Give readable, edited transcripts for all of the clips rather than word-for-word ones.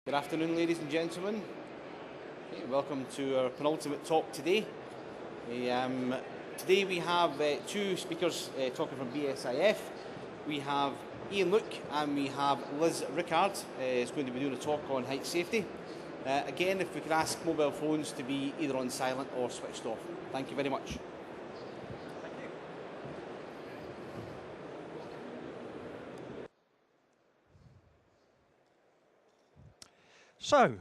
Good afternoon, ladies and gentlemen. Okay, welcome to our penultimate talk today. Today we have two speakers talking from BSIF. We have Ian Luke and we have Liz Rickard is going to be doing a talk on height safety. Again, if we could ask mobile phones to be either on silent or switched off. Thank you very much. So,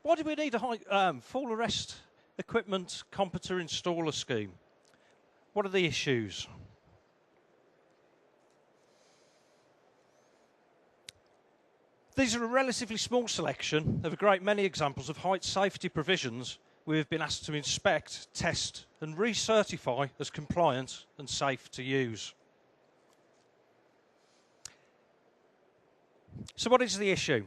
why do we need a fall arrest equipment competitor installer scheme? What are the issues? These are a relatively small selection of a great many examples of height safety provisions we have been asked to inspect, test and recertify as compliant and safe to use. So what is the issue?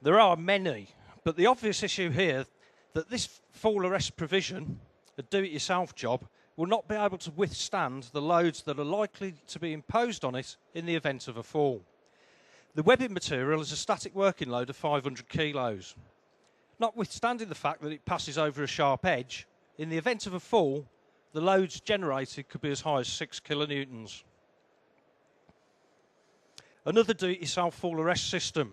There are many, but the obvious issue here that this fall arrest provision, a do-it-yourself job, will not be able to withstand the loads that are likely to be imposed on it in the event of a fall. The webbing material is a static working load of 500 kilos. Notwithstanding the fact that it passes over a sharp edge, in the event of a fall, the loads generated could be as high as 6 kilonewtons. Another do-it-yourself fall arrest system.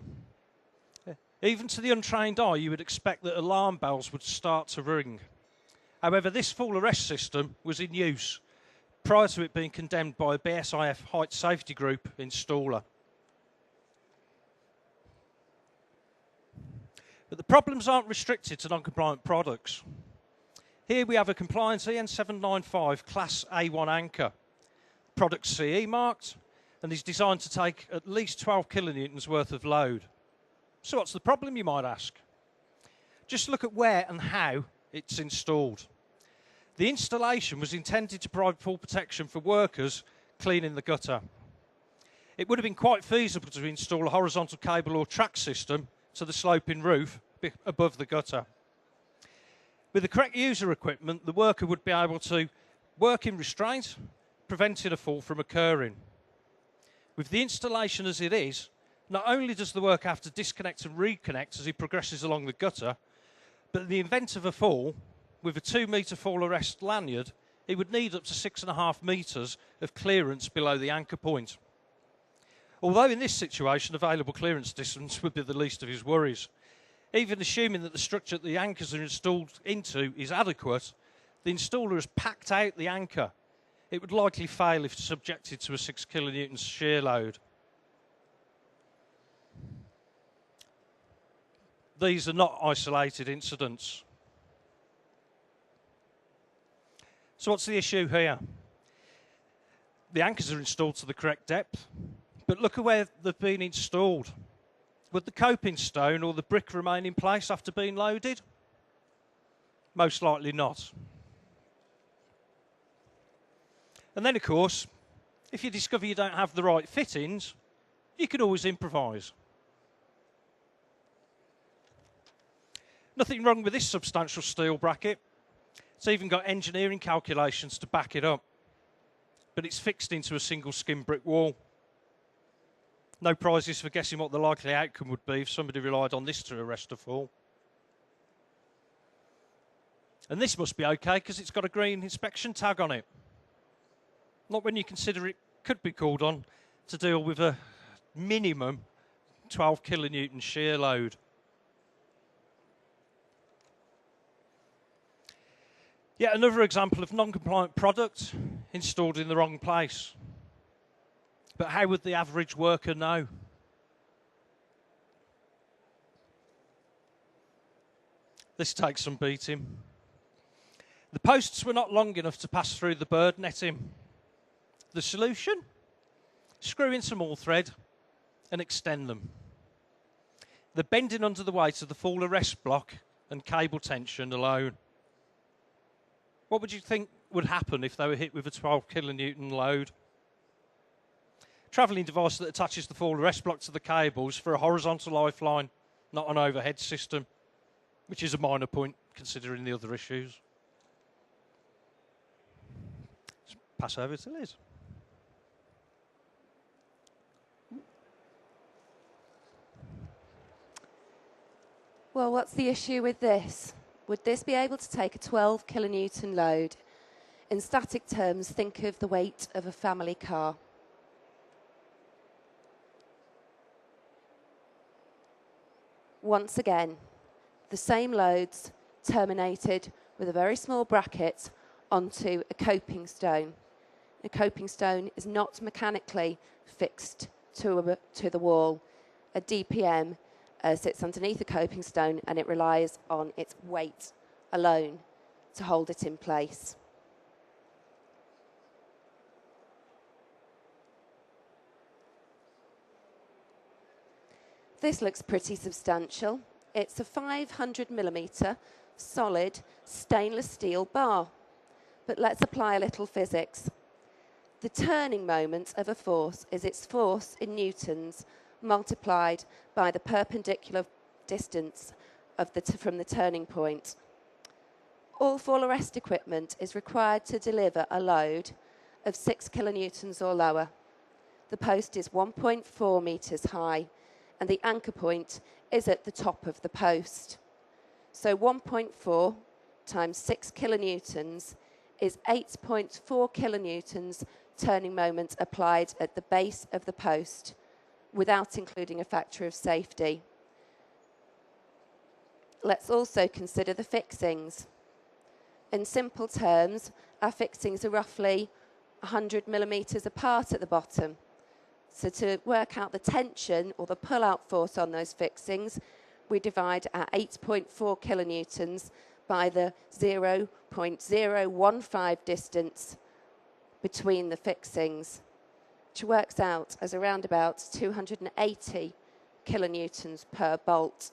Even to the untrained eye, you would expect that alarm bells would start to ring. However, this fall arrest system was in use prior to it being condemned by a BSIF height safety group installer. But the problems aren't restricted to non-compliant products. Here we have a compliant EN795 Class A1 anchor. Product CE marked and is designed to take at least 12 kilonewtons worth of load. So what's the problem, you might ask? Just look at where and how it's installed. The installation was intended to provide full protection for workers cleaning the gutter. It would have been quite feasible to install a horizontal cable or track system to the sloping roof above the gutter. With the correct user equipment, the worker would be able to work in restraint, preventing a fall from occurring. With the installation as it is, not only does the worker have to disconnect and reconnect as he progresses along the gutter, but in the event of a fall, with a 2-metre fall arrest lanyard, he would need up to 6.5 metres of clearance below the anchor point. Although in this situation, available clearance distance would be the least of his worries. Even assuming that the structure that the anchors are installed into is adequate, the installer has packed out the anchor. It would likely fail if subjected to a 6 kilonewtons shear load. These are not isolated incidents. So what's the issue here? The anchors are installed to the correct depth, but look at where they've been installed. Would the coping stone or the brick remain in place after being loaded? Most likely not. And then, of course, if you discover you don't have the right fittings, you can always improvise. Nothing wrong with this substantial steel bracket. It's even got engineering calculations to back it up. But it's fixed into a single skin brick wall. No prizes for guessing what the likely outcome would be if somebody relied on this to arrest a fall. And this must be okay because it's got a green inspection tag on it. Not when you consider it could be called on to deal with a minimum 12 kilonewton shear load. Yet another example of non-compliant product installed in the wrong place. But how would the average worker know? This takes some beating. The posts were not long enough to pass through the bird netting. The solution? Screw in some all thread and extend them. They're bending under the weight of the fall arrest block and cable tension alone. What would you think would happen if they were hit with a 12 kilonewton load? Travelling device that attaches the fall arrest block to the cables for a horizontal lifeline, not an overhead system, which is a minor point considering the other issues. Let's pass over to Liz. Well, what's the issue with this? Would this be able to take a 12 kilonewton load? In static terms, think of the weight of a family car. Once again, the same loads terminated with a very small bracket onto a coping stone. A coping stone is not mechanically fixed to the wall. A DPM sits underneath a coping stone and it relies on its weight alone to hold it in place. This looks pretty substantial. It's a 500mm solid stainless steel bar. But let's apply a little physics. The turning moment of a force is its force in newtons multiplied by the perpendicular distance of from the turning point. All fall arrest equipment is required to deliver a load of 6 kilonewtons or lower. The post is 1.4 metres high and the anchor point is at the top of the post. So 1.4 times 6 kilonewtons is 8.4 kilonewtons turning moment applied at the base of the post without including a factor of safety. Let's also consider the fixings. In simple terms, our fixings are roughly 100 millimetres apart at the bottom. So to work out the tension or the pull-out force on those fixings, we divide our 8.4 kilonewtons by the 0.015 distance between the fixings, which works out as around about 280 kilonewtons per bolt.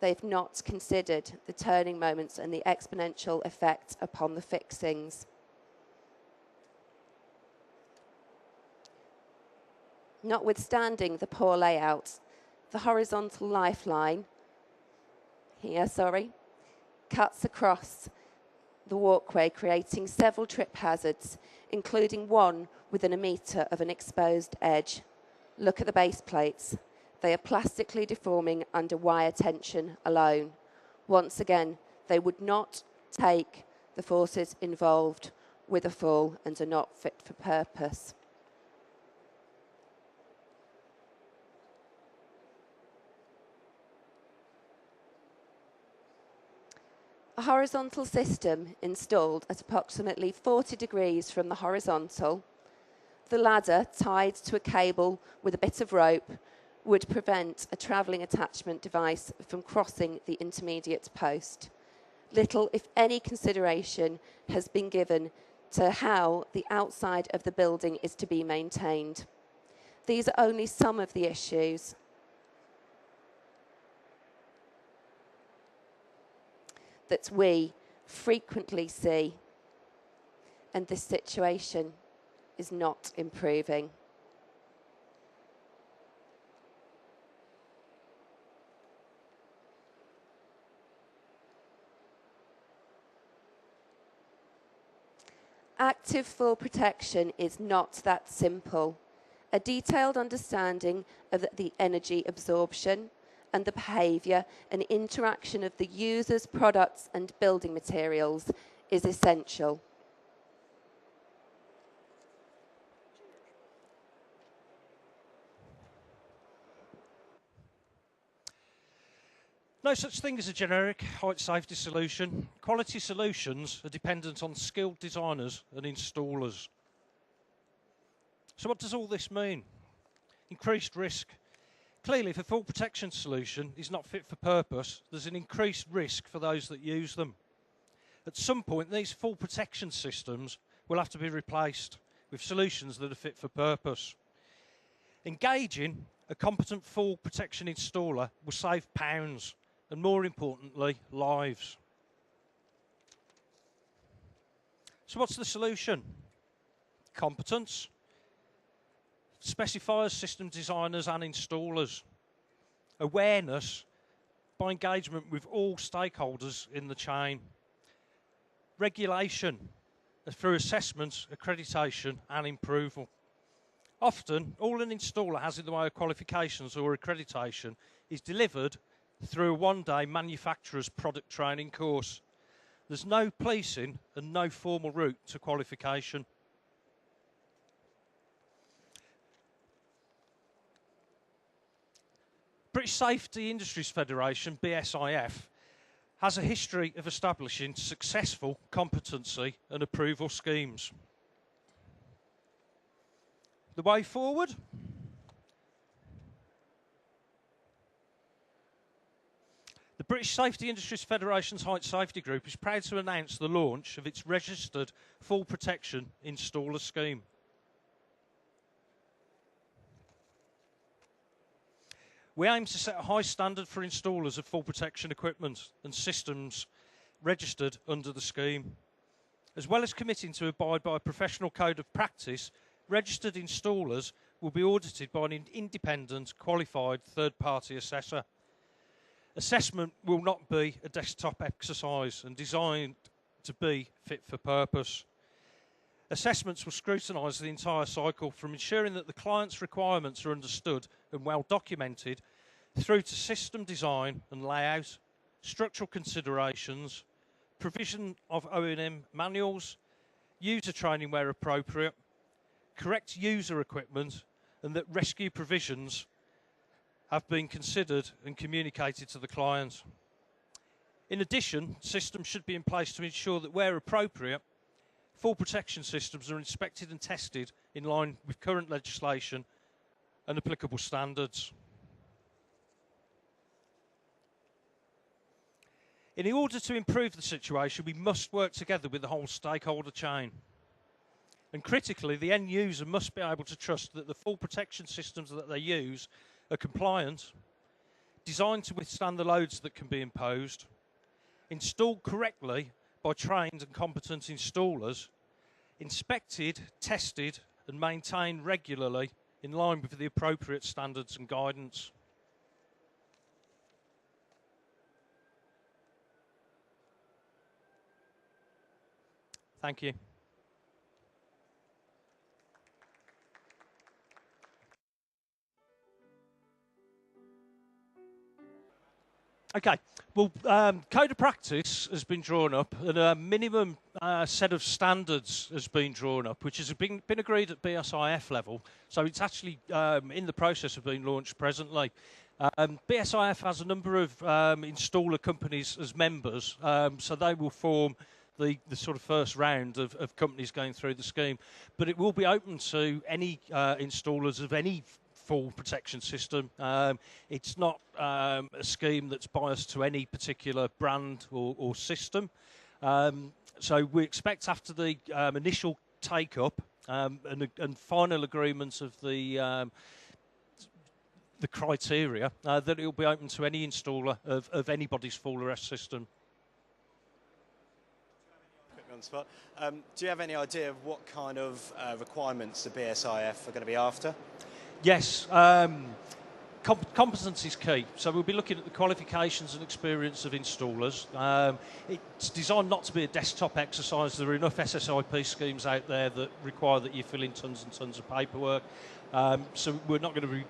They've not considered the turning moments and the exponential effect upon the fixings. Notwithstanding the poor layout, the horizontal lifeline here, cuts across the walkway, creating several trip hazards, including one within a metre of an exposed edge. Look at the base plates. They are plastically deforming under wire tension alone. Once again, they would not take the forces involved with a fall and are not fit for purpose. A horizontal system installed at approximately 40 degrees from the horizontal, the ladder tied to a cable with a bit of rope would prevent a travelling attachment device from crossing the intermediate post. Little, if any, consideration has been given to how the outside of the building is to be maintained. These are only some of the issues. That we frequently see, and this situation is not improving. Active fall protection is not that simple. A detailed understanding of the energy absorption and the behaviour and interaction of the user's products and building materials is essential. No such thing as a generic height safety solution. Quality solutions are dependent on skilled designers and installers. So what does all this mean? Increased risk. Clearly, if a fall protection solution is not fit for purpose, there's an increased risk for those that use them. At some point, these fall protection systems will have to be replaced with solutions that are fit for purpose. Engaging a competent fall protection installer will save pounds and, more importantly, lives. So what's the solution? Competence. Specifiers, system designers and installers. Awareness by engagement with all stakeholders in the chain. Regulation through assessments, accreditation and approval. Often, all an installer has in the way of qualifications or accreditation is delivered through a one-day manufacturer's product training course. There's no policing and no formal route to qualification. British Safety Industries Federation, BSIF, has a history of establishing successful competency and approval schemes. The way forward? The British Safety Industries Federation's Height Safety Group is proud to announce the launch of its registered full protection installer scheme. We aim to set a high standard for installers of full protection equipment and systems registered under the scheme. As well as committing to abide by a professional code of practice, registered installers will be audited by an independent, qualified third-party assessor. Assessment will not be a desktop exercise and designed to be fit for purpose. Assessments will scrutinise the entire cycle, from ensuring that the client's requirements are understood and well documented, through to system design and layout, structural considerations, provision of O&M manuals, user training where appropriate, correct user equipment, and that rescue provisions have been considered and communicated to the client. In addition, systems should be in place to ensure that where appropriate, full protection systems are inspected and tested in line with current legislation and applicable standards. In order to improve the situation, we must work together with the whole stakeholder chain. And critically, the end user must be able to trust that the full protection systems that they use are compliant, designed to withstand the loads that can be imposed, installed correctly by trained and competent installers, inspected, tested and maintained regularly in line with the appropriate standards and guidance. Thank you. Okay, well, code of practice has been drawn up and a minimum set of standards has been drawn up, which has been agreed at BSIF level. So it's actually in the process of being launched presently. BSIF has a number of installer companies as members, so they will form the sort of first round of companies going through the scheme. But it will be open to any installers of any full protection system. It's not a scheme that's biased to any particular brand or system. So we expect after the initial take-up and final agreement of the criteria, that it will be open to any installer of anybody's full arrest system. On the spot. Do you have any idea of what kind of requirements the BSIF are going to be after? Yes, competence is key. So we'll be looking at the qualifications and experience of installers. It's designed not to be a desktop exercise. There are enough SSIP schemes out there that require that you fill in tons and tons of paperwork. So we're not going to be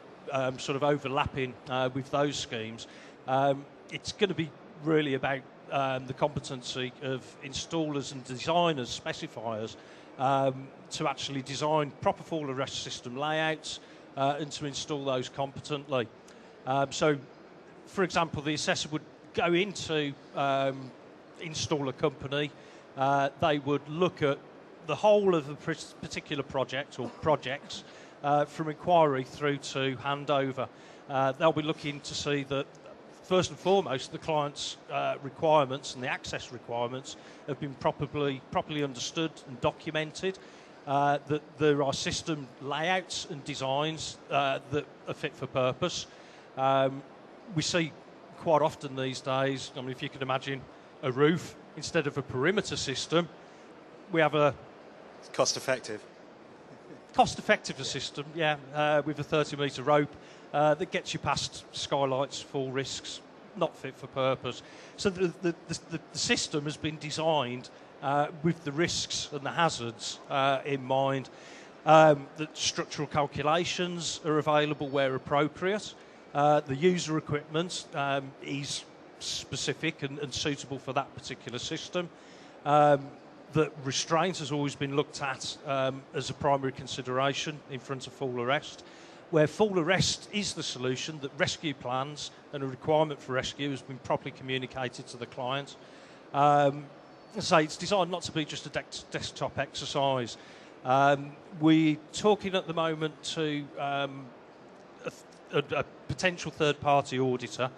sort of overlapping with those schemes. It's going to be really about the competency of installers and designers, specifiers, to actually design proper full arrest system layouts and to install those competently. So, for example, the assessor would go into installer company, they would look at the whole of the particular project or projects from inquiry through to handover. They'll be looking to see that first and foremost, the client's requirements and the access requirements have been properly understood and documented, that there are system layouts and designs that are fit for purpose. We see quite often these days, I mean, if you can imagine a roof instead of a perimeter system, we have a... It's cost-effective. Cost-effective system, yeah, with a 30-metre rope. That gets you past skylights, fall risks, not fit for purpose. So the system has been designed with the risks and the hazards in mind. That structural calculations are available where appropriate. The user equipment is specific and suitable for that particular system. The restraint has always been looked at as a primary consideration in front of full arrest. Where full arrest is the solution, that rescue plans and a requirement for rescue has been properly communicated to the client. So it's designed not to be just a desktop exercise. We're talking at the moment to a potential third-party auditor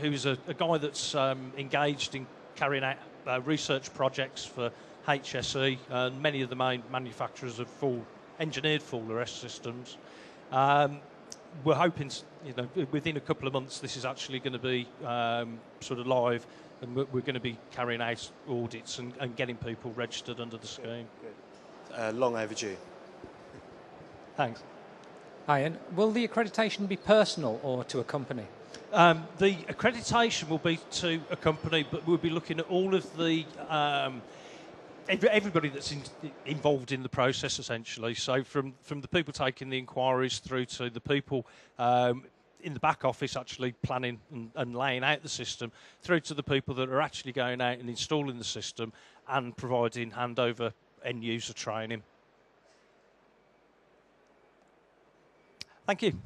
who's a guy that's engaged in carrying out research projects for HSE and many of the main manufacturers of engineered full arrest systems. We're hoping, within a couple of months, this is actually going to be sort of live, and we're going to be carrying out audits and getting people registered under the scheme. Good. Long overdue. Thanks. Hi, and will the accreditation be personal or to a company? The accreditation will be to a company, but we'll be looking at all of the everybody that's involved in the process, essentially. So from the people taking the inquiries through to the people in the back office actually planning and laying out the system, through to the people that are actually going out and installing the system and providing handover end user training. Thank you.